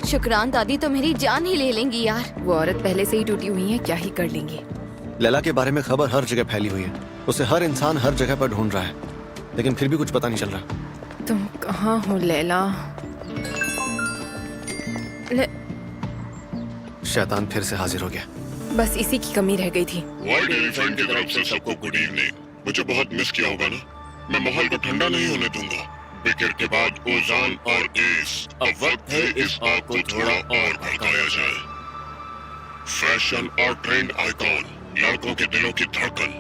शुक्रान दादी तो मेरी जान ही ले लेंगी यार। वो औरत पहले से ही टूटी हुई है, क्या ही कर लेंगी। लैला के बारे में खबर हर जगह फैली हुई है, उसे हर इंसान हर जगह पर ढूंढ रहा है, लेकिन फिर भी कुछ पता नहीं चल रहा। तुम कहाँ हो लैला? शैतान फिर से हाजिर हो गया। बस इसी की कमी रह गई थी। वाइल्ड एलिफेंट की तरफ से सबको गुड इवनिंग। मुझे बहुत मिस किया होगा ना? मैं माहौल को ठंडा नहीं होने दूंगा। बिकर के बाद ओजान और एस, अब वक्त है इस आग को थोड़ा और भड़काया जाए। फैशन और ट्रेंड आइकॉन, लड़कों के दिलों की धड़कन,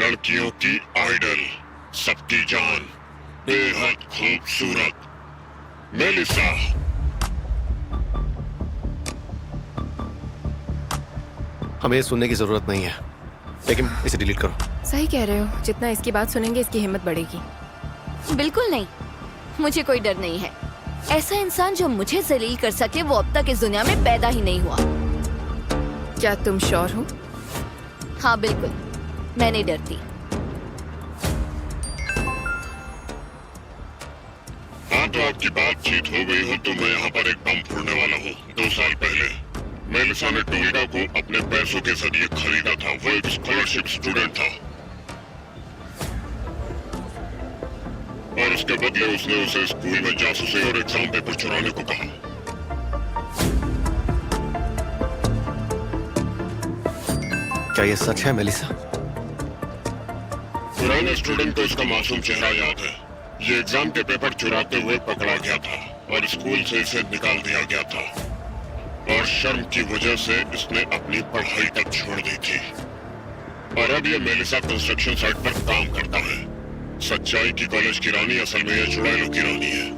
लड़कियों की आइडल, सबकी जान, बेहद खूबसूरत मेलिसा। हमें ये सुनने की जरूरत नहीं है, लेकिन इसे डिलीट करो। सही कह रहे हो, जितना इसकी बात सुनेंगे इसकी हिम्मत बढ़ेगी। बिल्कुल नहीं, मुझे कोई डर नहीं है। ऐसा इंसान जो मुझे जलील कर सके वो अब तक इस दुनिया में पैदा ही नहीं हुआ। क्या तुम श्योर हो? हाँ बिल्कुल, मैं नहीं डरती। हाँ तो आपकी बातचीत हो गई हो तो मैं यहाँ पर एक बम फोड़ने वाला हूँ। 2 साल पहले मेलिसा ने टोल्गा को अपने पैसों के जरिए खरीदा था। वो एक स्कॉलरशिप स्टूडेंट था और उसके बदले उसने उसे स्कूल में जासूसी और एग्जाम पेपर चुराने को कहा। क्या ये सच है मेलिसा? पुराने स्टूडेंट को इसका मासूम चेहरा याद है। ये एग्जाम के पेपर चुराते हुए पकड़ा गया था और स्कूल से इसे निकाल दिया गया था और शर्म की वजह से इसने अपनी पढ़ाई तक छोड़ दी थी। और अब ये मेलिसा कंस्ट्रक्शन साइट पर काम करता है। सच्चाई की कॉलेज की रानी असल में ये चुड़ैलों की रानी है।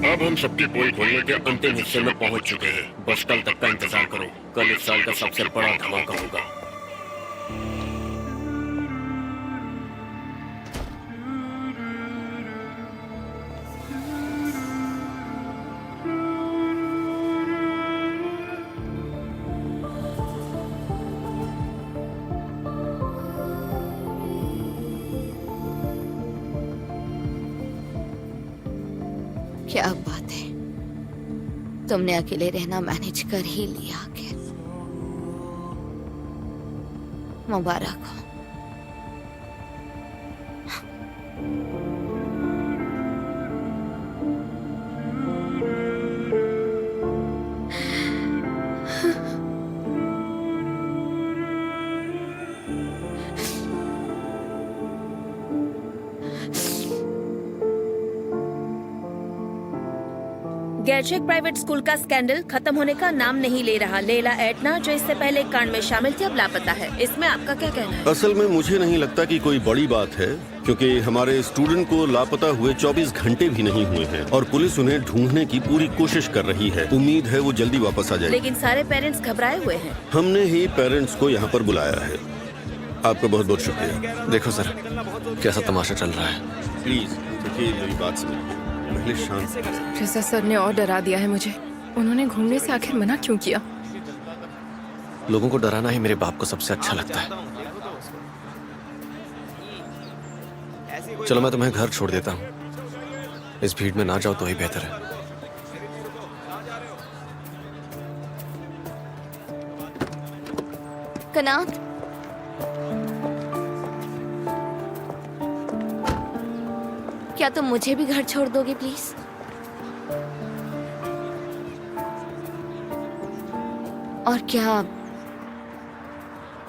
अब हम सबकी पोल खोलने के अंतिम हिस्से में पहुंच चुके हैं। बस कल तक का इंतजार करो। कल इस साल का सबसे बड़ा धमाका होगा। क्या बात है, तुमने अकेले रहना मैनेज कर ही लिया। आखिर मुबारक हो। गैरचेक प्राइवेट स्कूल का स्कैंडल खत्म होने का नाम नहीं ले रहा। लैला एटना जो इससे पहले कांड में शामिल थी अब लापता है। इसमें आपका क्या कहना है? असल में मुझे नहीं लगता कि कोई बड़ी बात है, क्योंकि हमारे स्टूडेंट को लापता हुए 24 घंटे भी नहीं हुए हैं और पुलिस उन्हें ढूंढने की पूरी कोशिश कर रही है। उम्मीद है वो जल्दी वापस आ जाए। लेकिन सारे पेरेंट्स घबराए हुए हैं। हमने ही पेरेंट्स को यहाँ पर बुलाया है। आपका बहुत बहुत शुक्रिया। देखो सर, कैसा तमाशा चल रहा है। प्लीज देखिए, मेरी बात सुनिए। पहले शांत। रिजा सर ने और डरा दिया है मुझे। उन्होंने घूमने से आखिर मना क्यों किया? लोगों को डराना ही मेरे बाप को सबसे अच्छा लगता है। चलो मैं तुम्हें घर छोड़ देता हूँ। इस भीड़ में ना जाओ तो ही बेहतर है। कनात, क्या तुम मुझे भी घर छोड़ दोगे प्लीज? और क्या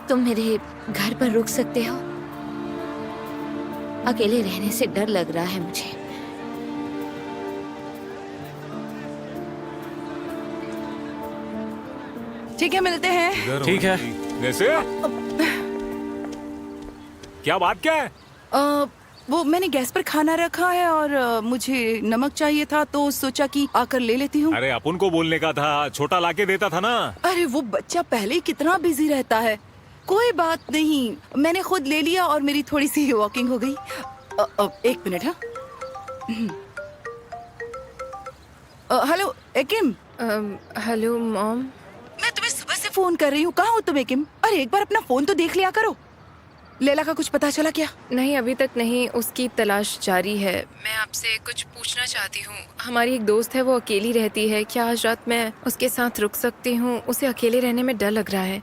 तुम मेरे घर पर रुक सकते हो? अकेले रहने से डर लग रहा है मुझे। ठीक है, मिलते हैं। ठीक है। वैसे क्या बात क्या है? वो मैंने गैस पर खाना रखा है और मुझे नमक चाहिए था तो सोचा कि आकर ले लेती हूँ। अरे अपन को बोलने का था, छोटा लाके देता था ना। अरे वो बच्चा पहले ही कितना बिजी रहता है। कोई बात नहीं, मैंने खुद ले लिया और मेरी थोड़ी सी वॉकिंग हो गई। एक मिनट। हाँ, हेलो एकिम। Hello mom. मैं तुम्हें सुबह से फोन कर रही हूँ, कहाँ हो तुम एकिम? अरे एक बार अपना फोन तो देख लिया करो। लैला का कुछ पता चला क्या? नहीं, अभी तक नहीं, उसकी तलाश जारी है। मैं आपसे कुछ पूछना चाहती हूँ। हमारी एक दोस्त है, वो अकेली रहती है। क्या आज रात मैं उसके साथ रुक सकती हूँ? उसे अकेले रहने में डर लग रहा है।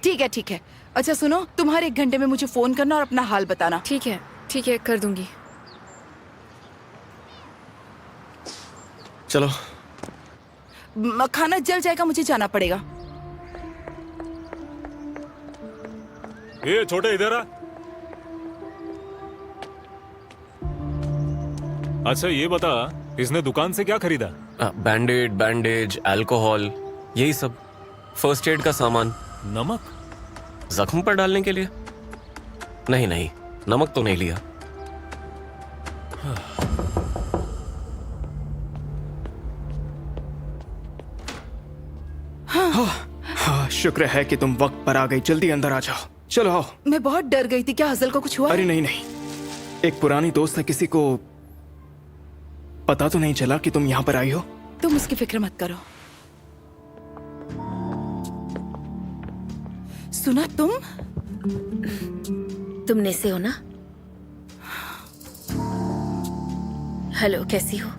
ठीक है ठीक है। अच्छा सुनो, तुम्हारे 1 घंटे में मुझे फोन करना और अपना हाल बताना। ठीक है कर दूंगी। चलो। खाना जल जाएगा, मुझे जाना पड़ेगा। ये छोटे इधर आ। अच्छा ये बता, इसने दुकान से क्या खरीदा? बैंडेड, बैंडेज, अल्कोहल, यही सब। फर्स्ट एड का सामान। नमक? जख्म पर डालने के लिए? नहीं, नमक तो नहीं लिया। हाँ, शुक्र है कि तुम वक्त पर आ गई। जल्दी अंदर आ जाओ। चलो आओ। मैं बहुत डर गई थी। क्या हसल को कुछ हुआ? अरे नहीं, एक पुरानी दोस्त है, किसी को पता तो नहीं चला कि तुम यहाँ पर आई हो? तुम उसकी फिक्र मत करो। सुना तुमने से हो ना? हेलो, कैसी हो?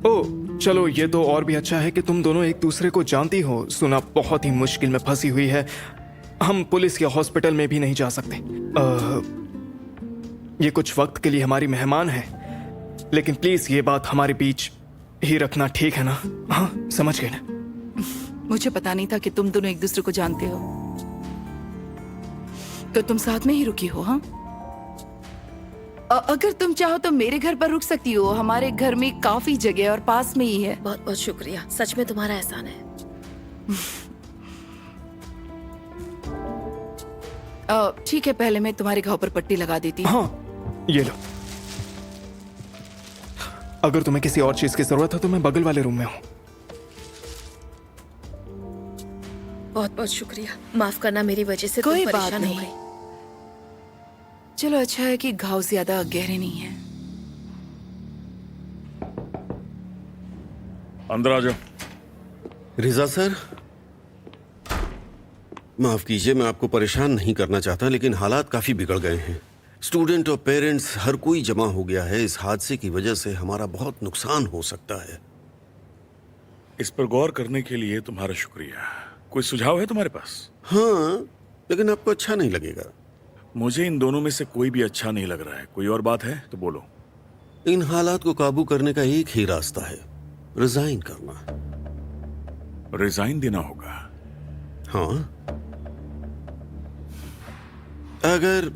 ओ चलो, ये तो और भी अच्छा है कि तुम दोनों एक दूसरे को जानती हो। सुना बहुत ही मुश्किल में फंसी हुई है। हम पुलिस या हॉस्पिटल में भी नहीं जा सकते। ये कुछ वक्त के लिए हमारी मेहमान है, लेकिन प्लीज ये बात हमारे बीच ही रखना, ठीक है ना? हाँ, समझ गए ना? मुझे पता नहीं था कि तुम दोनों एक दूसरे को जानते हो। तो तुम साथ में ही रुकी हो? हाँ, अगर तुम चाहो तो मेरे घर पर रुक सकती हो। हमारे घर में काफी जगह है और पास में ही है। बहुत बहुत शुक्रिया, सच में तुम्हारा एहसान है। ठीक है, पहले मैं तुम्हारे घाव पर पट्टी लगा देती हूँ। हाँ, ये लो। अगर तुम्हें किसी और चीज की जरूरत है तो मैं बगल वाले रूम में हूँ। बहुत बहुत शुक्रिया। माफ करना, मेरी वजह से कोई तुम बात परेशान हो नहीं। गई। चलो अच्छा है कि घाव ज्यादा गहरे नहीं है। अंदर आ जाओ। रिजा सर, माफ कीजिए, मैं आपको परेशान नहीं करना चाहता, लेकिन हालात काफी बिगड़ गए हैं। स्टूडेंट और पेरेंट्स हर कोई जमा हो गया है। इस हादसे की वजह से हमारा बहुत नुकसान हो सकता है। इस पर गौर करने के लिए तुम्हारा शुक्रिया। कोई सुझाव है तुम्हारे पास? हाँ, लेकिन आपको अच्छा नहीं लगेगा। मुझे इन दोनों में से कोई भी अच्छा नहीं लग रहा है। कोई और बात है तो बोलो। इन हालात को काबू करने का एक ही रास्ता है, रिजाइन करना। रिजाइन देना होगा? हाँ, अगर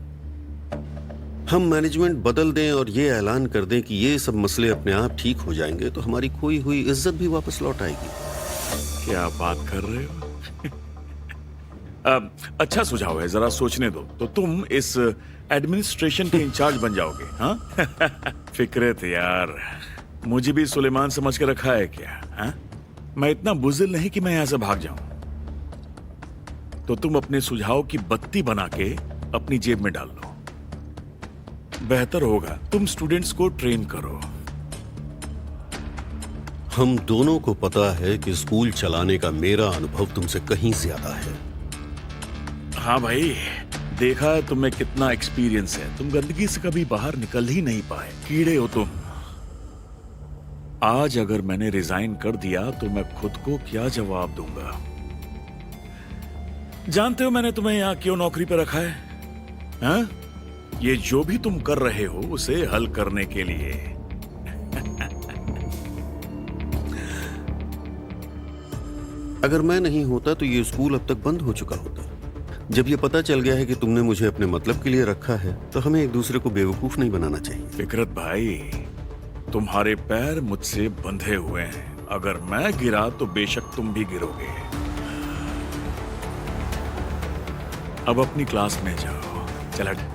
हम मैनेजमेंट बदल दें और ये ऐलान कर दें कि ये सब मसले अपने आप ठीक हो जाएंगे, तो हमारी खोई हुई इज्जत भी वापस लौट आएगी। क्या बात कर रहे हो? अच्छा सुझाव है, जरा सोचने दो। तो तुम इस एडमिनिस्ट्रेशन के इंचार्ज बन जाओगे? हाँ? फिक्रे थे यार, मुझे भी सुलेमान समझ के रखा है क्या? हाँ? मैं इतना बुज़िल नहीं कि मैं यहां से भाग जाऊं। तो तुम अपने सुझाव की बत्ती बना के अपनी जेब में डाल लो। बेहतर होगा तुम स्टूडेंट्स को ट्रेन करो। हम दोनों को पता है कि स्कूल चलाने का मेरा अनुभव तुमसे कहीं ज्यादा है। हाँ भाई, देखा है तुम्हें कितना एक्सपीरियंस है। तुम गंदगी से कभी बाहर निकल ही नहीं पाए, कीड़े हो तुम। आज अगर मैंने रिजाइन कर दिया तो मैं खुद को क्या जवाब दूंगा? जानते हो मैंने तुम्हें यहाँ क्यों नौकरी पे रखा है? हाँ? ये जो भी तुम कर रहे हो उसे हल करने के लिए। अगर मैं नहीं होता तो ये स्कूल अब तक बंद हो चुका होता। जब ये पता चल गया है कि तुमने मुझे अपने मतलब के लिए रखा है तो हमें एक दूसरे को बेवकूफ नहीं बनाना चाहिए। फिकरत भाई, तुम्हारे पैर मुझसे बंधे हुए हैं। अगर मैं गिरा तो बेशक तुम भी गिरोगे। अब अपनी क्लास में जाओ। चल हट।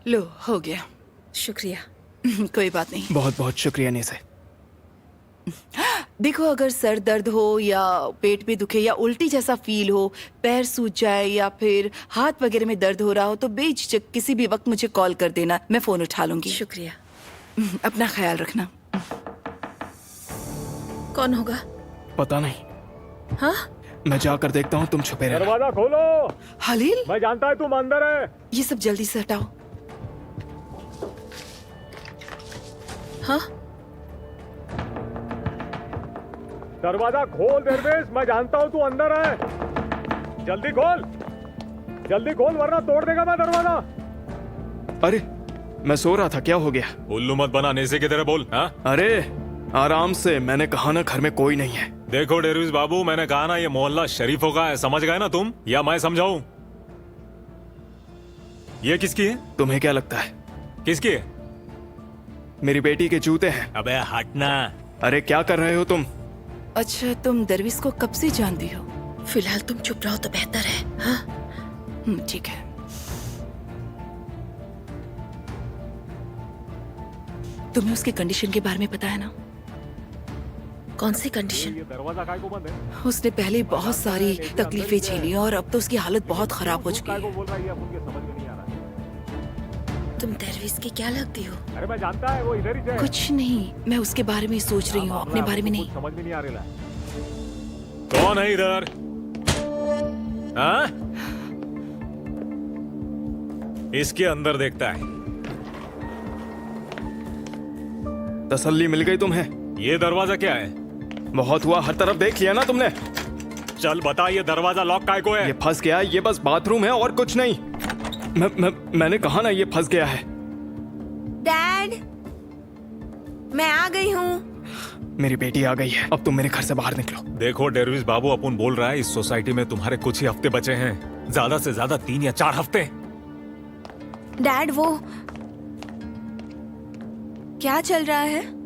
लो, हो गया। शुक्रिया। कोई बात नहीं। बहुत बहुत शुक्रिया निसे। देखो, अगर सर दर्द हो या पेट में दुखे या उल्टी जैसा फील हो, पैर सूज जाए या फिर हाथ वगैरह में दर्द हो रहा हो तो बेझिझक किसी भी वक्त मुझे कॉल कर देना, मैं फोन उठा लूंगी। शुक्रिया। अपना ख्याल रखना। कौन होगा? पता नहीं। हाँ? मैं जाकर देखता हूँ, तुम छुपे रहना। दरवाजा खोलो। हलील, मैं जानता है तुम अंदर है। ये सब जल्दी से हटाओ। हाँ? दरवाजा खोल दरवेश, मैं जानता हूँ तू अंदर है। जल्दी खोल, जल्दी खोल वरना तोड़ देगा मैं दरवाजा। अरे, मैं सो रहा था, क्या हो गया? उल्लू मत बना, नेसे की तरह बोल। हाँ? अरे आराम से, मैंने कहा ना घर में कोई नहीं है। देखो डेरविस बाबू, मैंने कहा ना ये मोहल्ला शरीफों का है, समझ गए ना तुम? या मैं समझाऊं? ये किसकी है? तुम्हें क्या लगता है? किसकी है? मेरी बेटी के जूते हैं। अबे हटना। अरे क्या कर रहे हो तुम? अच्छा, तुम दरविश को कब से जानती हो? फिलहाल तुम चुप रहो तो बेहतर है। हाँ? ठीक है। तुम्हें उसकी कंडीशन के बारे में पता है ना? कौन सी कंडीशन? ये दरवाजा काय को बंद है? उसने पहले बहुत सारी तकलीफें झेली और अब तो उसकी हालत बहुत खराब हो चुकी काय को है। बोल रहा है ये उनके समझ में नहीं आ रहा। तुम दरवेश की क्या लगती हो? अरे मैं जानता है वो इधर ही है। कुछ नहीं, मैं उसके बारे में सोच रही हूँ, अपने बारे में नहीं। समझ में नहीं आ रहा। कौन है इधर? हाँ? इसके अंदर देखता है। तसल्ली मिल गई तुम्हें? ये दरवाजा क्या है? बहुत हुआ, हर तरफ देख लिया ना तुमने? चल बता, ये दरवाजा लॉक काय को है? ये फंस गया, ये बस बाथरूम है और कुछ नहीं। मैंने कहा ना ये फंस गया है। डैड, मैं आ गई हूँ। मेरी बेटी आ गई है, अब तुम मेरे घर से बाहर निकलो। देखो डेरविस बाबू, अपन बोल रहा है इस सोसाइटी में तुम्हारे कुछ ही हफ्ते बचे हैं, ज्यादा से ज्यादा 3 या 4 हफ्ते। डैड, वो क्या चल रहा है?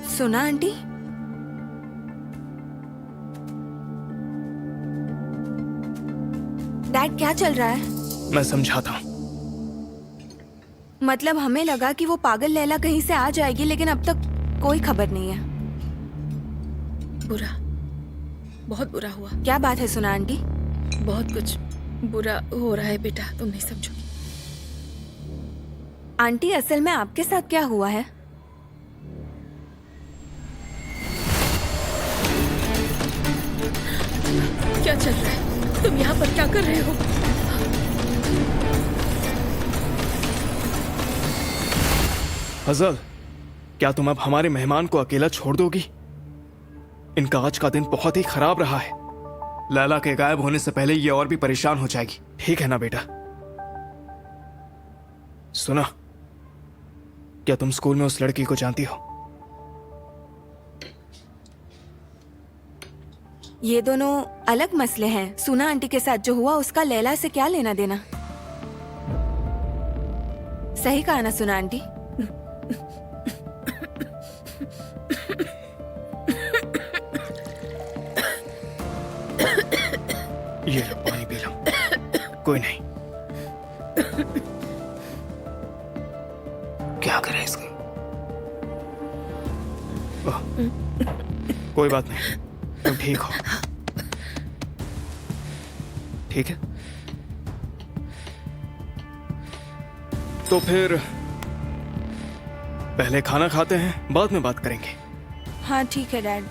सुना आंटी? डैड, क्या चल रहा है? मैं समझाता हूँ। मतलब हमें लगा कि वो पागल लैला कहीं से आ जाएगी, लेकिन अब तक कोई खबर नहीं है। बुरा, बहुत बुरा हुआ। क्या बात है सुना आंटी? बहुत कुछ बुरा हो रहा है बेटा, तुम नहीं समझोगी। आंटी, असल में आपके साथ क्या हुआ है? क्या चल रहा है? तुम यहाँ पर क्या कर रहे हो? फजल, क्या तुम अब हमारे मेहमान को अकेला छोड़ दोगी? इनका आज का दिन बहुत ही खराब रहा है। लैला के गायब होने से पहले ये और भी परेशान हो जाएगी, ठीक है ना बेटा? सुना, क्या तुम स्कूल में उस लड़की को जानती हो? ये दोनों अलग मसले हैं। सुना आंटी के साथ जो हुआ उसका लैला से क्या लेना देना? सही कहा ना सुना आंटी? ये लो, पानी पी लो। कोई नहीं। क्या करें इसका? कोई बात नहीं, तुम ठीक हो। ठीक है, तो फिर पहले खाना खाते हैं, बाद में बात करेंगे। हाँ ठीक है डैड।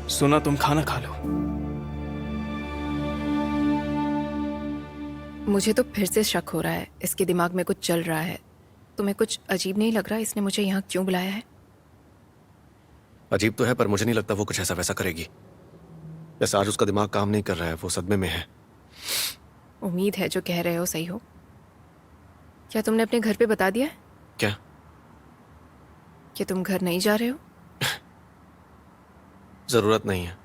सुना तुम खाना खा लो। मुझे तो फिर से शक हो रहा है, इसके दिमाग में कुछ चल रहा है। तुम्हें कुछ अजीब नहीं लग रहा इसने मुझे यहाँ क्यों बुलाया है? अजीब तो है, पर मुझे नहीं लगता वो कुछ ऐसा वैसा करेगी। जैसे आज उसका दिमाग काम नहीं कर रहा है, वो सदमे में है। उम्मीद है जो कह रहे हो सही हो। क्या तुमने अपने घर पे बता दिया है क्या? कि तुम घर नहीं जा रहे हो? जरूरत नहीं है,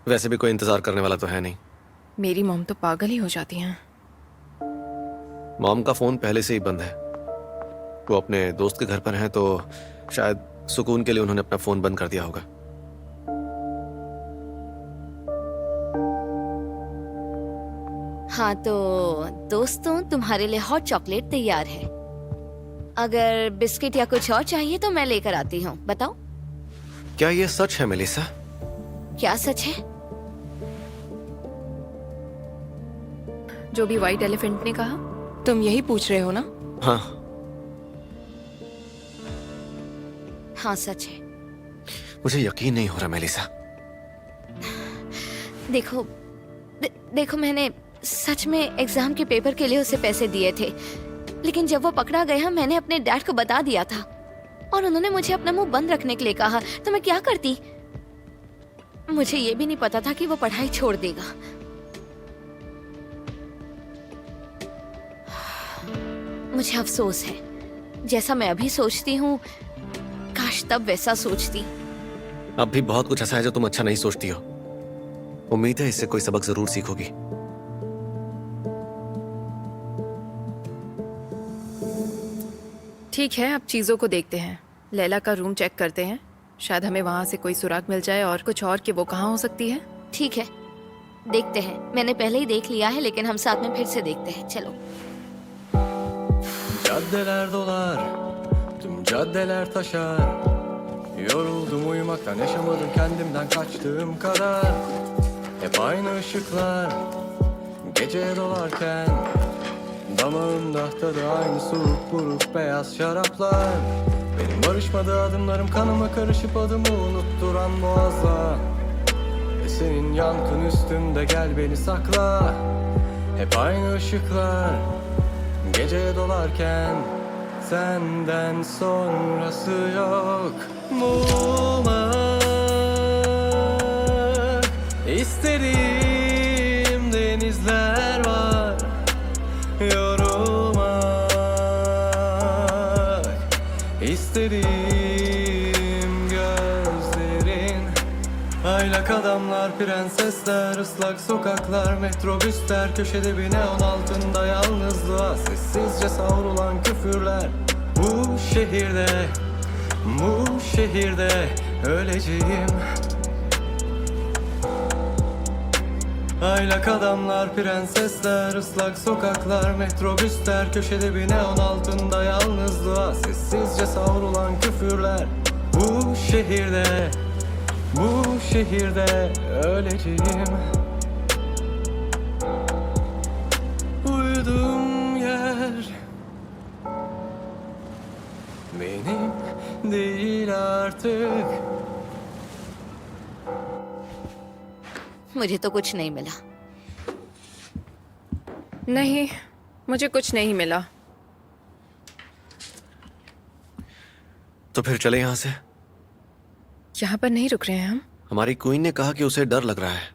वैसे भी कोई इंतजार करने वाला तो है नहीं। मेरी मॉम तो पागल ही हो जाती हैं। मॉम का फोन पहले से ही बंद है। वो अपने दोस्त के घर पर हैं, तो शायद सुकून के लिए उन्होंने अपना फोन बंद कर दिया होगा। हाँ तो दोस्तों, तुम्हारे लिए हॉट चॉकलेट तैयार है। अगर बिस्किट या कुछ और चाहिए तो मैं लेकर आती हूँ। बताओ। क्या ये सच है मेलिसा? क्या सच है? जो भी व्हाइट एलिफेंट ने कहा। तुम यही पूछ रहे हो ना? हाँ हाँ सच है। मुझे यकीन नहीं हो रहा मेलिसा। देखो मैंने सच में एग्जाम के पेपर के लिए उसे पैसे दिए थे, लेकिन जब वो पकड़ा गया मैंने अपने डैड को बता दिया था और उन्होंने मुझे अपना मुंह बंद रखने के लिए कहा। तो मैं क्या करती? मुझे ये भी नहीं पता था कि वो पढ़ाई छोड़ देगा। मुझे अफसोस है, जैसा मैं अभी सोचती हूँ काश तब वैसा सोचती। अब भी बहुत कुछ ऐसा है जो तुम अच्छा नहीं सोचती हो। उम्मीद है इससे कोई सबक जरूर सीखोगी। ठीक है, अब चीजों को देखते हैं। लैला का रूम चेक करते हैं, शायद हमें वहां से कोई सुराग मिल जाए और कुछ और कि वो कहाँ हो सकती है। ठीक है, देखते हैं। मैंने पहले ही देख लिया है, लेकिन हम साथ में फिर से देखते हैं। चलो। Caddeler dolar, tüm caddeler taşar. Yoruldum uyumaktan, yaşamadım kendimden kaçtığım kadar. Hep aynı ışıklar, gece dolarken. Damağımda tadı aynı soğuk buruk beyaz şaraplar. Benim barışmadı adımlarım kanıma karışıp adımı unutturan boğazla. Ve senin yankın üstümde gel beni sakla. Hep aynı ışıklar. Gece dolarken senden sonrası yok. Bulmak isterim, denizler var. Yorulmak isterim, gözlerin. Aylak adamlar, prensesler, ıslak sokaklar, metrobüsler, köşede bir neon altında yalnızlığa sessizce savrulan küfürler. Bu şehirde öleceğim. Aylak adamlar, prensesler, ıslak sokaklar, metrobüsler, köşede bir neon altında yalnızlığa sessizce savrulan küfürler. Bu şehirde öleceğim. Uyuduğum yer benim değil artık. मुझे तो कुछ नहीं मिला। नहीं, मुझे कुछ नहीं मिला। तो फिर चले यहाँ से। यहाँ पर नहीं रुक रहे हैं हम। हमारी क्वीन ने कहा कि उसे डर लग रहा है,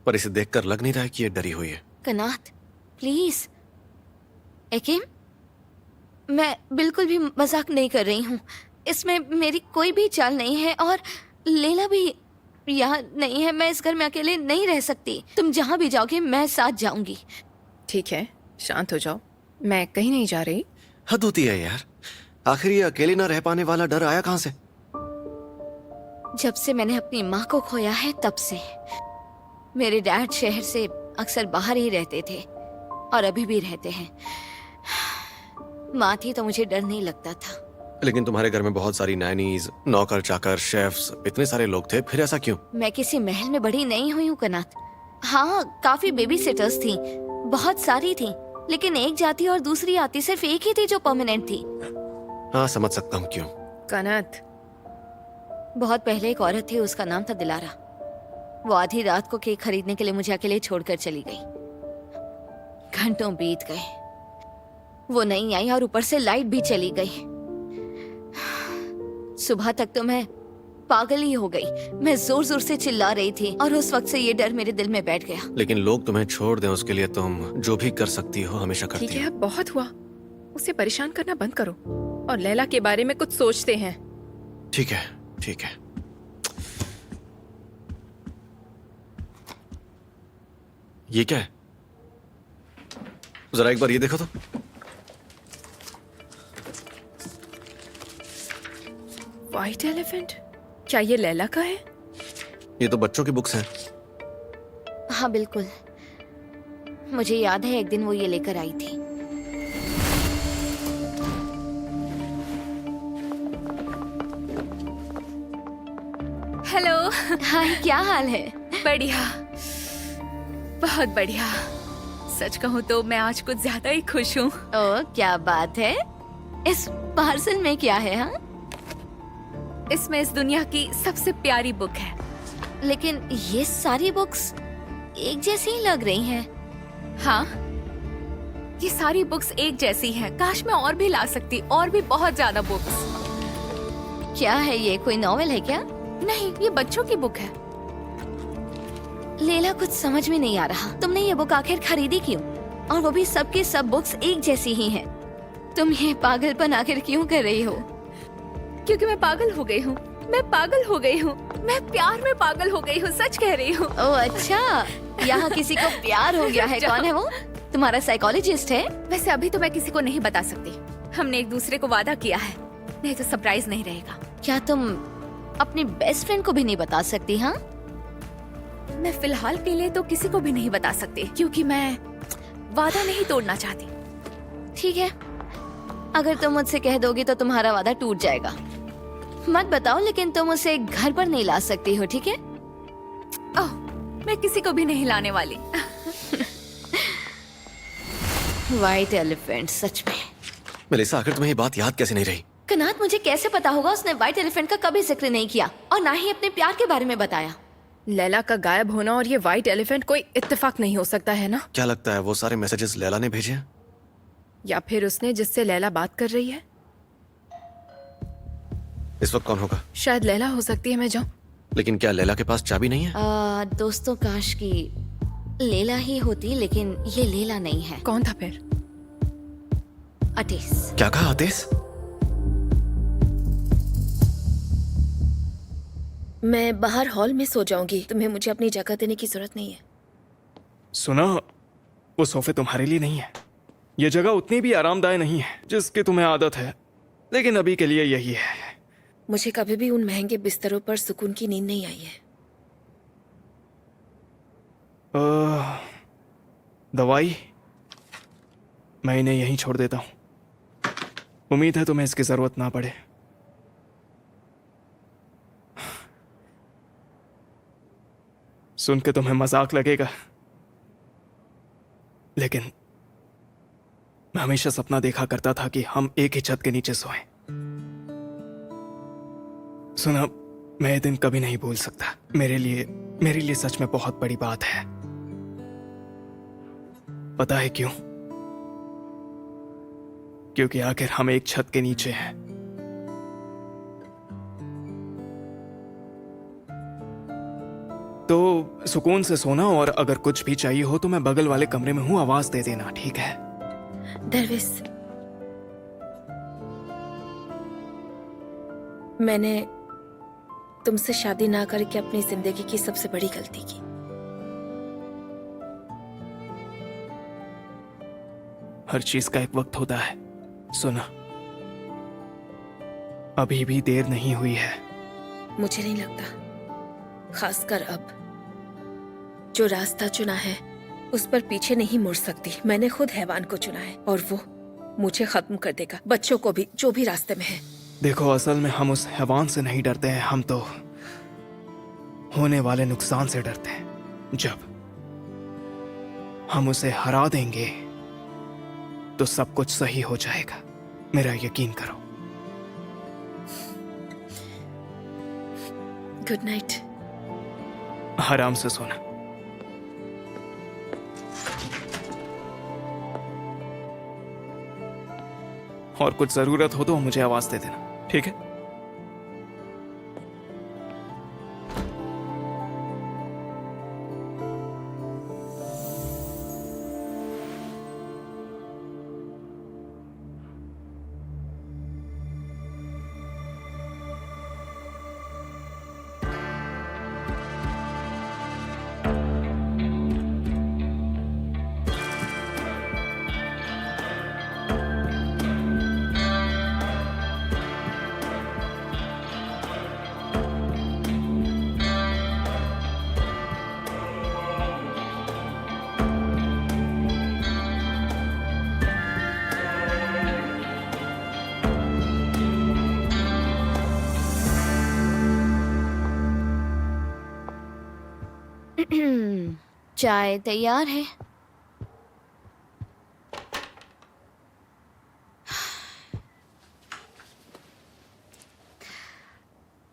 पर इसे देखकर लग नहीं रहा है कि ये डरी हुई है। कनात प्लीज। एकिम, मैं बिल्कुल भी मजाक नहीं कर रही हूँ। इसमें मेरी कोई भी चाल नहीं है और लैला भी यहाँ नहीं है। मैं इस घर में अकेले नहीं रह सकती। तुम जहाँ भी जाओगे मैं साथ जाऊंगी। ठीक है, शांत हो जाओ। मैं कहीं नहीं जा रही। हद होती है यार, आखिर ये अकेली ना रह पाने वाला डर आया कहाँ से? जब से मैंने अपनी माँ को खोया है तब से। मेरे डैड शहर से अक्सर बाहर ही रहते थे और अभी भी रहते हैं। माँ थी तो मुझे डर नहीं लगता था। लेकिन तुम्हारे घर में बहुत सारी नैनीज, नौकर चाकर, शेफ्स, इतने सारे लोग थे, फिर ऐसा क्यों? मैं किसी महल में बड़ी नहीं हुई हूँ कनात। हाँ, काफी बेबी सिटर्स थी, बहुत सारी थी, लेकिन एक जाती और दूसरी आती सिर्फ एक ही थी जो परमानेंट थी। हाँ, समझ सकता हूँ क्यों। कानात, बहुत पहले एक औरत थी, उसका नाम था दिलारा। वो आधी रात को केक खरीदने के लिए मुझे अकेले छोड़कर चली गई। घंटों बीत गए, वो नहीं आई और ऊपर से लाइट भी चली गई। सुबह तक तो मैं पागल ही हो गई। मैं जोर जोर से चिल्ला रही थी और उस वक्त से ये डर मेरे दिल में बैठ गया। लेकिन लोग तुम्हें छोड़ दें उसके लिए तुम जो भी कर सकती हो हमेशा करती ठीक हो। है, अब बहुत हुआ। उसे परेशान करना बंद करो और लैला के बारे में कुछ सोचते हैं। ठीक है, ठीक है। ये क्या है? जरा एक बार ये देखो तो। व्हाइट एलिफेंट, क्या ये लैला का है? ये तो बच्चों की बुक्स हैं। हाँ बिल्कुल, मुझे याद है एक दिन वो ये लेकर आई थी। हेलो। हाय, क्या हाल है? बढ़िया, बहुत बढ़िया। सच कहूँ तो मैं आज कुछ ज्यादा ही खुश हूँ। ओ, क्या बात है? इस पार्सल में क्या है? हाँ, इसमें इस दुनिया की सबसे प्यारी बुक है। लेकिन ये सारी बुक्स एक जैसी ही लग रही हैं। हाँ, ये सारी बुक्स एक जैसी हैं। काश मैं और भी ला सकती, और भी बहुत ज्यादा बुक्स। क्या है ये, कोई नॉवेल है क्या? नहीं, ये बच्चों की बुक है। लेला, कुछ समझ में नहीं आ रहा। तुमने ये बुक आखिर खरीदी क्यों? और वो भी सबकी सब बुक्स एक जैसी ही हैं। तुम ये पागलपन आखिर क्यों कर रही हो? क्योंकि मैं पागल हो गई हूँ। मैं पागल हो गई हूँ। मैं प्यार में पागल हो गई हूँ, सच कह रही हूँ। ओह अच्छा, यहाँ किसी को प्यार हो गया है। कौन है वो? तुम्हारा साइकोलॉजिस्ट है? वैसे अभी तो मैं किसी को नहीं बता सकती। हमने एक दूसरे को वादा किया है, नहीं तो सरप्राइज नहीं रहेगा। क्या तुम अपनी बेस्ट फ्रेंड को भी नहीं बता सकती? हाँ, मैं फिलहाल के लिए तो किसी को भी नहीं बता सकती, क्योंकि मैं वादा नहीं तोड़ना चाहती। ठीक है, अगर तुम मुझसे कह दोगी तो तुम्हारा वादा टूट जाएगा। मत बताओ, लेकिन तुम उसे घर पर नहीं ला सकती हो, ठीक है? ओह, मैं किसी को भी नहीं लाने वाली। व्हाइट एलिफेंट, सच में। मेलिसा, आखिर तुम्हें ये बात याद कैसे नहीं रही? कनात, मुझे कैसे पता होगा? उसने व्हाइट एलिफेंट का कभी जिक्र नहीं किया और ना ही अपने प्यार के बारे में बताया। लैला का गायब होना और ये व्हाइट एलिफेंट कोई इत्तेफाक नहीं हो सकता है ना? क्या लगता है वो सारे मैसेजेस लैला ने भेजे हैं? या फिर उसने जिससे लैला बात कर रही है? इस वक्त कौन होगा? शायद लैला हो सकती है। मैं जाऊं? लेकिन क्या लैला के पास चाबी नहीं है? दोस्तों, काश की लेला ही होती, लेकिन ये लेला नहीं है। कौन था फिर? अटेस। क्या कहा आतेश? मैं बाहर हॉल में सो जाऊंगी। तुम्हें मुझे अपनी जगह देने की जरूरत नहीं है। सुना, वो सोफे तुम्हारे लिए नहीं है। ये जगह उतनी भी आरामदायक नहीं है जिसकी तुम्हें आदत है, लेकिन अभी के लिए यही है। मुझे कभी भी उन महंगे बिस्तरों पर सुकून की नींद नहीं आई है। दवाई मैं इन्हें यहीं छोड़ देता हूं। उम्मीद है तुम्हें इसकी जरूरत ना पड़े। सुन के तुम्हें मजाक लगेगा, लेकिन मैं हमेशा सपना देखा करता था कि हम एक ही छत के नीचे सोएं। सुना, मैं ये दिन कभी नहीं भूल सकता। मेरे लिए सच में बहुत बड़ी बात है। पता है क्यों? क्योंकि आखिर हम एक छत के नीचे हैं। तो सुकून से सोना, और अगर कुछ भी चाहिए हो तो मैं बगल वाले कमरे में हूं, आवाज दे देना, ठीक है? दरवेश, मैंने तुमसे शादी ना करके अपनी जिंदगी की सबसे बड़ी गलती की। हर चीज का एक वक्त होता है। सुना, अभी भी देर नहीं हुई है। मुझे नहीं लगता, खासकर अब। जो रास्ता चुना है उस पर पीछे नहीं मुड़ सकती। मैंने खुद हैवान को चुना है और वो मुझे खत्म कर देगा, बच्चों को भी, जो भी रास्ते में है। देखो, असल में हम उस हैवान से नहीं डरते हैं, हम तो होने वाले नुकसान से डरते हैं। जब हम उसे हरा देंगे तो सब कुछ सही हो जाएगा, मेरा यकीन करो। Good night. आराम से सोना। और कुछ जरूरत हो तो मुझे आवाज दे देना, ठीक है? चाय तैयार है।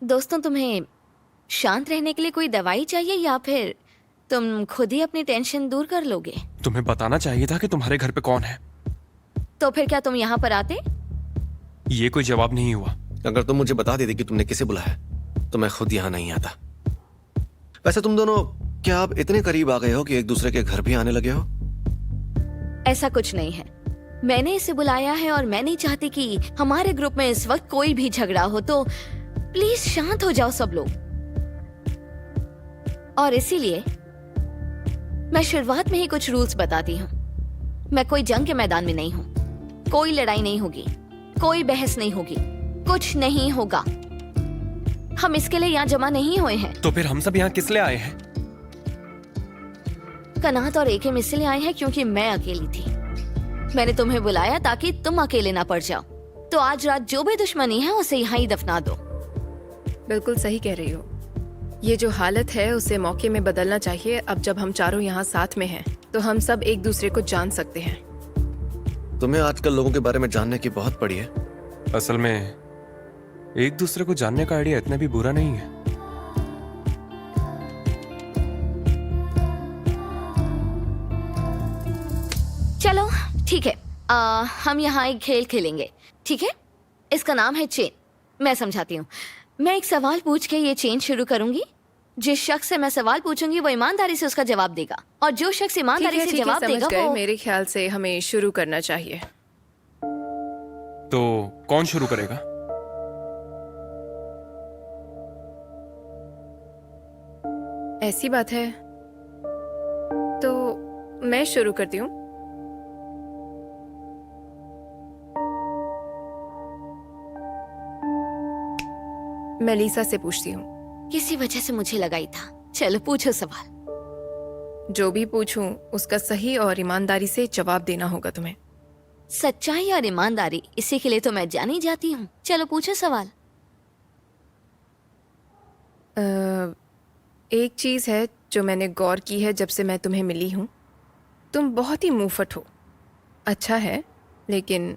दोस्तों, तुम्हें शांत रहने के लिए कोई दवाई चाहिए या फिर तुम खुद ही अपनी टेंशन दूर कर लोगे? तुम्हें बताना चाहिए था कि तुम्हारे घर पे कौन है। तो फिर क्या तुम यहाँ पर आते? ये कोई जवाब नहीं हुआ। अगर तुम मुझे बता देती कि तुमने किसे बुलाया तो मैं खुद यहाँ नहीं आता। वैसे तुम दोनों क्या आप इतने करीब आ गए हो कि एक दूसरे के घर भी आने लगे हो? ऐसा कुछ नहीं है। मैंने इसे बुलाया है और मैं नहीं चाहती कि हमारे ग्रुप में इस वक्त कोई भी झगड़ा हो, तो प्लीज शांत हो जाओ सब लोग। और इसीलिए मैं शुरुआत में ही कुछ रूल्स बताती हूँ। मैं कोई जंग के मैदान में नहीं हूँ। कोई लड़ाई नहीं होगी, कोई बहस नहीं होगी, कुछ नहीं होगा। हम इसके लिए यहाँ जमा नहीं हुए हैं। तो फिर हम सब यहाँ किस लिए आए हैं? कनात और एकेम इसलिए आए हैं क्योंकि मैं अकेली थी। मैंने तुम्हें बुलाया ताकि तुम अकेले ना पड़ जाओ। तो आज रात जो भी दुश्मनी है उसे यहाँ ही दफना दो। बिल्कुल सही कह रही हो। ये जो हालत है उसे मौके में बदलना चाहिए। अब जब हम चारों यहाँ साथ में हैं तो हम सब एक दूसरे को जान सकते हैं। तुम्हें आजकल लोगों के बारे में जानने की बहुत पड़ी है। असल में एक दूसरे को जानने का आइडिया इतना भी बुरा नहीं है। चलो ठीक है, हम यहाँ एक खेल खेलेंगे, ठीक है? इसका नाम है चेन। मैं समझाती हूँ। मैं एक सवाल पूछ के ये चेन शुरू करूंगी। जिस शख्स से मैं सवाल पूछूंगी वो ईमानदारी से उसका जवाब देगा, और जो शख्स ईमानदारी से जवाब देगा वो... मेरे ख्याल से हमें शुरू करना चाहिए। तो कौन शुरू करेगा? ऐसी बात है तो मैं शुरू करती हूँ। मैं लीसा से पूछती हूँ। किसी वजह से मुझे लगा ही था। चलो पूछो सवाल। जो भी पूछूं उसका सही और ईमानदारी से जवाब देना होगा तुम्हें। सच्चाई और ईमानदारी, इसी के लिए तो मैं जानी जाती हूँ। चलो पूछो सवाल। एक चीज है जो मैंने गौर की है जब से मैं तुम्हें मिली हूँ। तुम बहुत ही मुंहफट हो। अच्छा है, लेकिन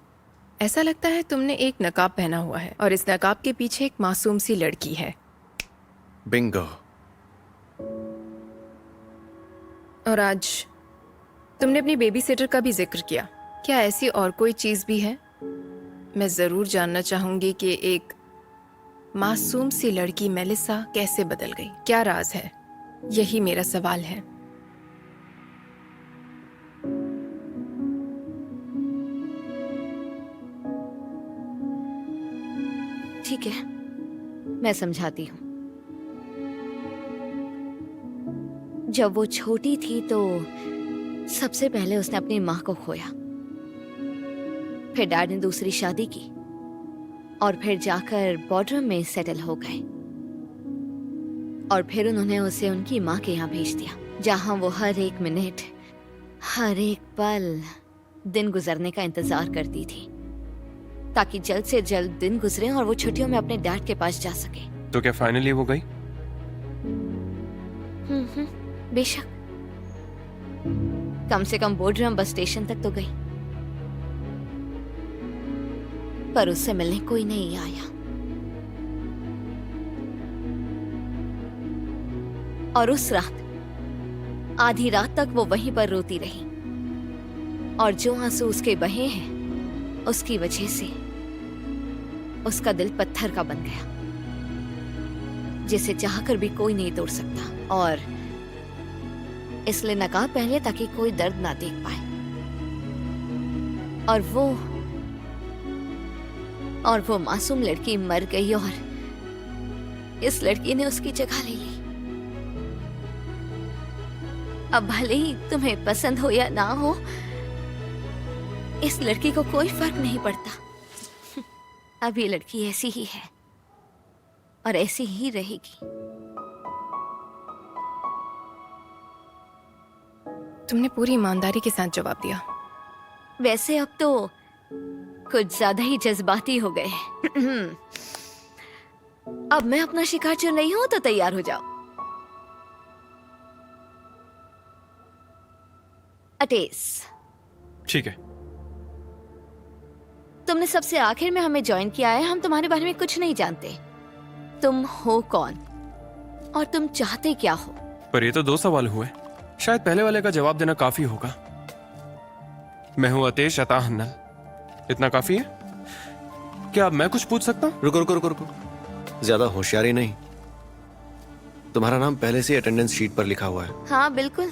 ऐसा लगता है तुमने एक नकाब पहना हुआ है और इस नकाब के पीछे एक मासूम सी लड़की है। बिंगो। और आज तुमने अपनी बेबी सिटर का भी जिक्र किया। क्या ऐसी और कोई चीज भी है? मैं जरूर जानना चाहूंगी कि एक मासूम सी लड़की मेलिसा कैसे बदल गई। क्या राज है? यही मेरा सवाल है। ठीक है, मैं समझाती हूँ। जब वो छोटी थी तो सबसे पहले उसने अपनी माँ को खोया। फिर डैड ने दूसरी शादी की और फिर जाकर बॉर्डर में सेटल हो गए। और फिर उन्होंने उसे उनकी माँ के यहाँ भेज दिया, जहाँ वो हर एक मिनट, हर एक पल दिन गुजरने का इंतजार करती थी, ताकि जल्द से जल्द दिन गुजरे और वो छुट्टियों में अपने डैड के पास जा सके। तो क्या फाइनली वो गई? बेशक। कम से कम बोर्डरम बस स्टेशन तक तो गई, पर उससे मिलने कोई नहीं आया। और उस रात आधी रात तक वो वहीं पर रोती रही, और जो आंसू उसके बहे हैं उसकी वजह से उसका दिल पत्थर का बन गया, जिसे चाहकर भी कोई नहीं तोड़ सकता। और इसलिए नकाब पहने ताकि कोई दर्द ना देख पाए। और वो मासूम लड़की मर गई, और इस लड़की ने उसकी जगह ले ली। अब भले ही तुम्हें पसंद हो या ना हो, इस लड़की को कोई फर्क नहीं पड़ता। अब ये लड़की ऐसी ही है और ऐसी ही रहेगी। तुमने पूरी ईमानदारी के साथ जवाब दिया। वैसे अब तो कुछ ज्यादा ही जज्बाती हो गए हैं। अब मैं अपना शिकार चुन रही हूं, तो तैयार हो जाओ। अटेस, ठीक है। तुमने सबसे आखिर में हमें ज्वाइन किया है। हम तुम्हारे बारे में कुछ नहीं जानते। तुम हो कौन और तुम चाहते क्या हो? पर ये तो 2 सवाल हुए, शायद पहले वाले का जवाब देना काफी होगा। मैं हूं अतेश अता हन्नल, इतना काफी है? क्या अब मैं कुछ पूछ सकता हूं? रुको रुको रुको रुको, ज्यादा होशियारी नहीं। तुम्हारा नाम पहले से अटेंडेंस शीट पर लिखा हुआ है। हाँ बिल्कुल।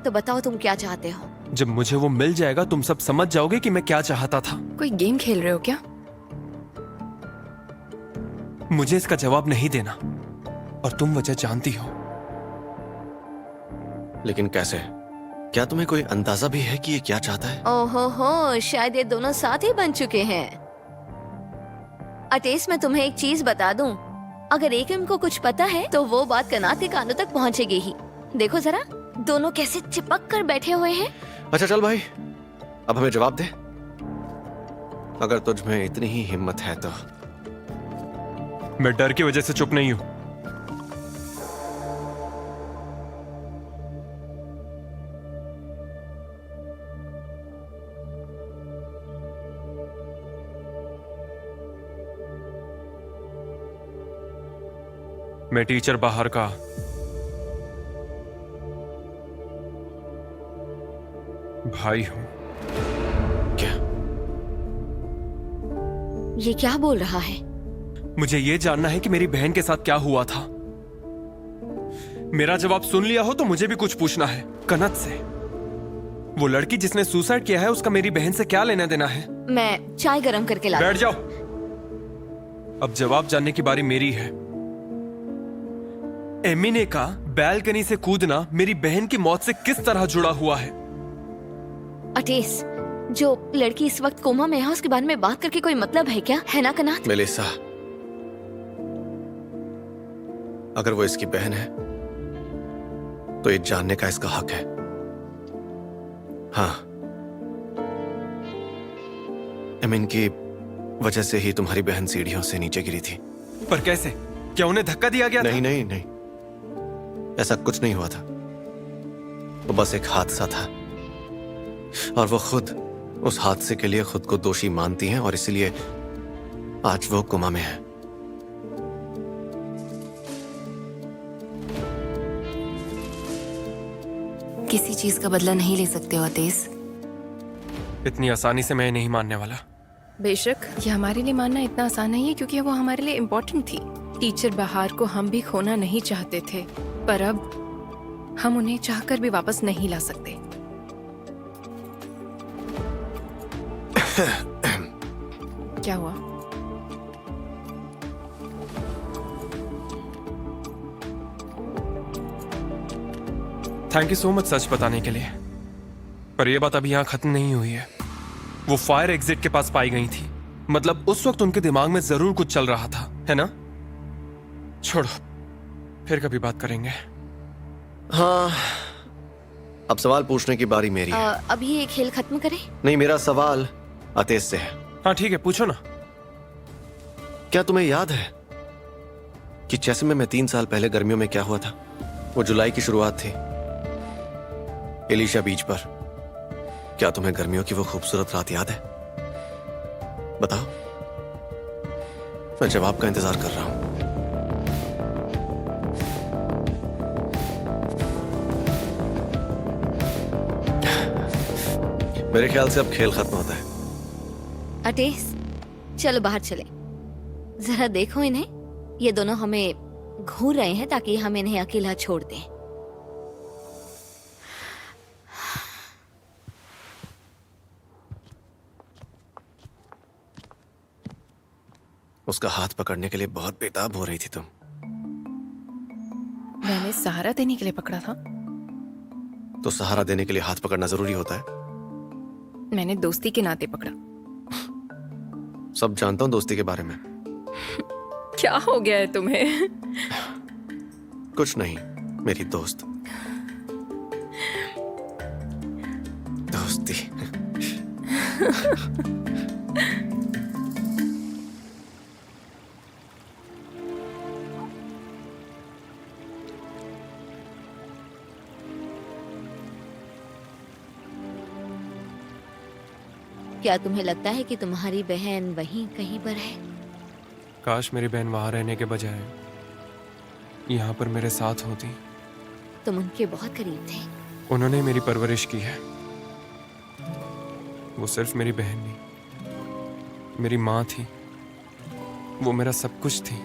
तो बताओ तुम क्या चाहते हो? जब मुझे वो मिल जाएगा तुम सब समझ जाओगे कि मैं क्या चाहता था। कोई गेम खेल रहे हो क्या? मुझे इसका जवाब नहीं देना, और तुम वजह जानती हो। लेकिन कैसे? क्या तुम्हें कोई अंदाजा भी है कि ये क्या चाहता है? ओहो, शायद ये दोनों साथ ही बन चुके हैं। अटेस, मैं तुम्हें एक चीज बता दूं, अगर एक को कुछ पता है तो वो बात कनात के कानों तक पहुंचेगी ही। देखो जरा, दोनों कैसे चिपक कर बैठे हुए हैं। अच्छा चल भाई, अब हमें जवाब दे। अगर तुझ में इतनी ही हिम्मत है तो। मैं डर की वजह से चुप नहीं हूं। मैं टीचर बाहर का भाई हूं। क्या? ये क्या बोल रहा है? मुझे ये जानना है कि मेरी बहन के साथ क्या हुआ था। मेरा जवाब सुन लिया हो तो मुझे भी कुछ पूछना है कनत से। वो लड़की जिसने सुसाइड किया है, उसका मेरी बहन से क्या लेना देना है? मैं चाय गरम करके ला। बैठ जाओ। अब जवाब जानने की बारी मेरी है। एमिने का बैल्कनी से कूदना मेरी बहन की मौत से किस तरह जुड़ा हुआ है? अटेस, जो लड़की इस वक्त कोमा में है उसके बारे में बात करके कोई मतलब है क्या? है ना कनात? मेलिसा, अगर वो इसकी बहन है तो ये जानने का इसका हक है। हाँ, एमिन की वजह से ही तुम्हारी बहन सीढ़ियों से नीचे गिरी थी। पर कैसे? क्या उन्हें धक्का दिया गया? नहीं नहीं नहीं, ऐसा कुछ नहीं हुआ था। वो बस एक हादसा था, और वो खुद उस हादसे के लिए खुद को दोषी मानती हैं, और इसलिए आज वो कोमा में है। किसी चीज का बदला नहीं ले सकते हो अतेश। इतनी आसानी से मैं नहीं मानने वाला। बेशक ये हमारे लिए मानना इतना आसान नहीं है, क्योंकि वो हमारे लिए इम्पोर्टेंट थी। टीचर बहार को हम भी खोना नहीं चाहते थे, पर अब हम उन्हें चाहकर भी वापस नहीं ला सकते। क्या हुआ? थैंक यू सो मच सच बताने के लिए, पर यह बात अभी यहाँ खत्म नहीं हुई है। वो फायर एग्जिट के पास पाई गई थी, मतलब उस वक्त उनके दिमाग में जरूर कुछ चल रहा था, है ना? छोड़ो, फिर कभी बात करेंगे। हाँ, अब सवाल पूछने की बारी मेरी है। अभी ये खेल खत्म करें? नहीं, मेरा सवाल अतेश से है। हाँ ठीक है, पूछो ना। क्या तुम्हें याद है कि चेसमे में 3 साल पहले गर्मियों में क्या हुआ था? वो जुलाई की शुरुआत थी। एलिशा बीच पर, क्या तुम्हें गर्मियों की वो खूबसूरत रात याद है? बताओ, मैं जवाब का इंतजार कर रहा हूं। मेरे ख्याल से अब खेल खत्म होता है। अटेस, चलो बाहर चले। जरा देखो इन्हें, ये दोनों हमें घूर रहे हैं ताकि हम इन्हें अकेला छोड़ दें। उसका हाथ पकड़ने के लिए बहुत बेताब हो रही थी तुम। मैंने सहारा देने के लिए पकड़ा था। तो सहारा देने के लिए हाथ पकड़ना जरूरी होता है? मैंने दोस्ती के नाते पकड़ा। सब जानता हूं दोस्ती के बारे में। क्या हो गया है तुम्हें? कुछ नहीं, मेरी दोस्त। दोस्ती। क्या तुम्हें लगता है कि तुम्हारी बहन वहीं कहीं पर है? काश मेरी बहन वहां रहने के बजाय यहाँ पर मेरे साथ होती। तुम उनके बहुत करीब थे। उन्होंने मेरी परवरिश की है। वो सिर्फ मेरी बहन नहीं, मेरी माँ थी। वो मेरा सब कुछ थी।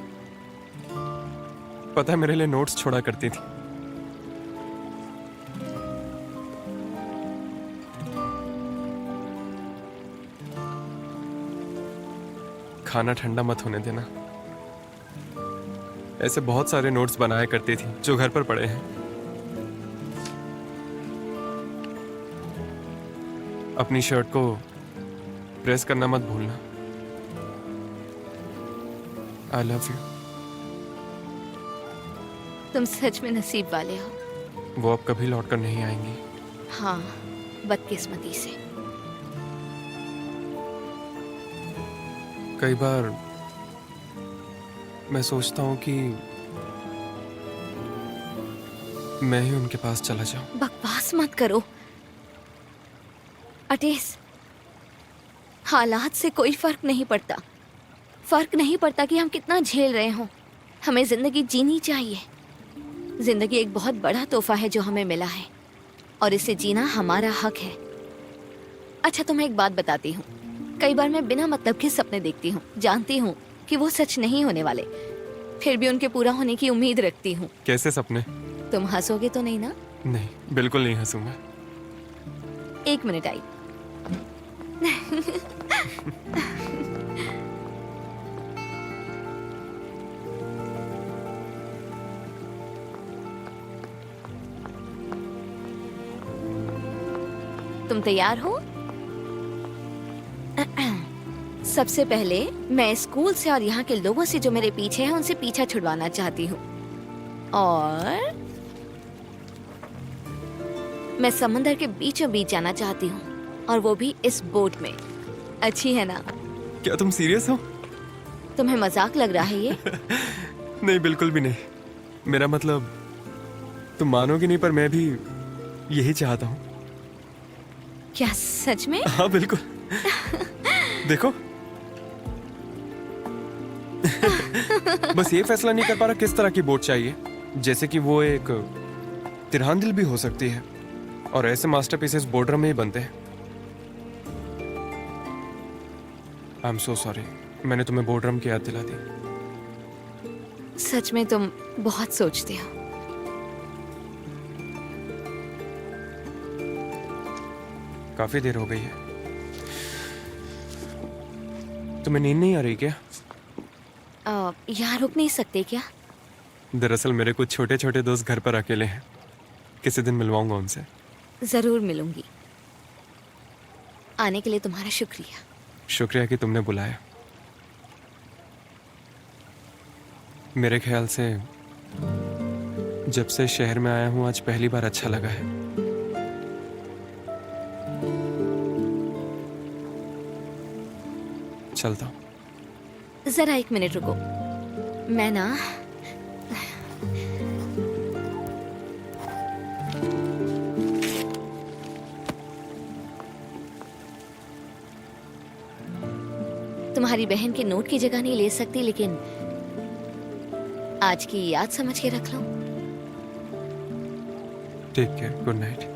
पता है, मेरे लिए नोट्स छोड़ा करती थी। खाना ठंडा मत होने देना। ऐसे बहुत सारे नोट्स बनाया करती थी जो घर पर पड़े हैं। अपनी शर्ट को प्रेस करना मत भूलना। I love you. तुम सच में नसीब वाले हो। वो अब कभी लौट कर नहीं आएंगी। हाँ, बदकिस्मती से। कई बार मैं सोचता हूँ कि मैं ही उनके पास चला जाऊं। बकवास मत करो अटेस। हालात से कोई फर्क नहीं पड़ता। फर्क नहीं पड़ता कि हम कितना झेल रहे हों। हमें जिंदगी जीनी चाहिए। जिंदगी एक बहुत बड़ा तोहफा है जो हमें मिला है, और इसे जीना हमारा हक है। अच्छा, तुम्हें एक बात बताती हूँ। कई बार मैं बिना मतलब के सपने देखती हूँ। जानती हूँ कि वो सच नहीं होने वाले, फिर भी उनके पूरा होने की उम्मीद रखती हूँ। कैसे सपने? तुम हंसोगे तो नहीं ना? नहीं, बिल्कुल नहीं हंसूंगा। एक मिनट आई। तुम तैयार हो? सबसे पहले मैं स्कूल से और यहाँ के लोगों से जो मेरे पीछे हैं उनसे पीछा छुड़वाना चाहती हूँ, और मैं समंदर के बीचों बीच जाना चाहती हूँ, और वो भी इस बोट में। अच्छी है ना? क्या तुम सीरियस हो? तुम्हें मजाक लग रहा है ये? नहीं, बिल्कुल भी नहीं। मेरा मतलब, तुम मानोगी नहीं, पर मैं भी यही चाहता हूँ। क्या सच में? हाँ, बिल्कुल। देखो। बस ये फैसला नहीं कर पा रहा किस तरह की बोट चाहिए। जैसे कि वो एक तिरहान दिल भी हो सकती है, और ऐसे मास्टरपीसेस बोर्डर में ही बनते हैं। आई एम सो सॉरी, मैंने तुम्हें बोर्डरम की याद दिला दी। सच में तुम बहुत सोचते हो। काफी देर हो गई है। तुम्हें नींद नहीं आ रही क्या? यहाँ रुक नहीं सकते क्या? दरअसल मेरे कुछ छोटे छोटे दोस्त घर पर अकेले हैं। किसी दिन मिलवाऊंगा उनसे। जरूर मिलूंगी। आने के लिए तुम्हारा शुक्रिया। शुक्रिया कि तुमने बुलाया। मेरे ख्याल से जब से शहर में आया हूं, आज पहली बार अच्छा लगा है। चलता हूं। जरा एक मिनट रुको। मैं ना तुम्हारी बहन के नोट की जगह नहीं ले सकती, लेकिन आज की याद समझ के रख लो। Take care, good night.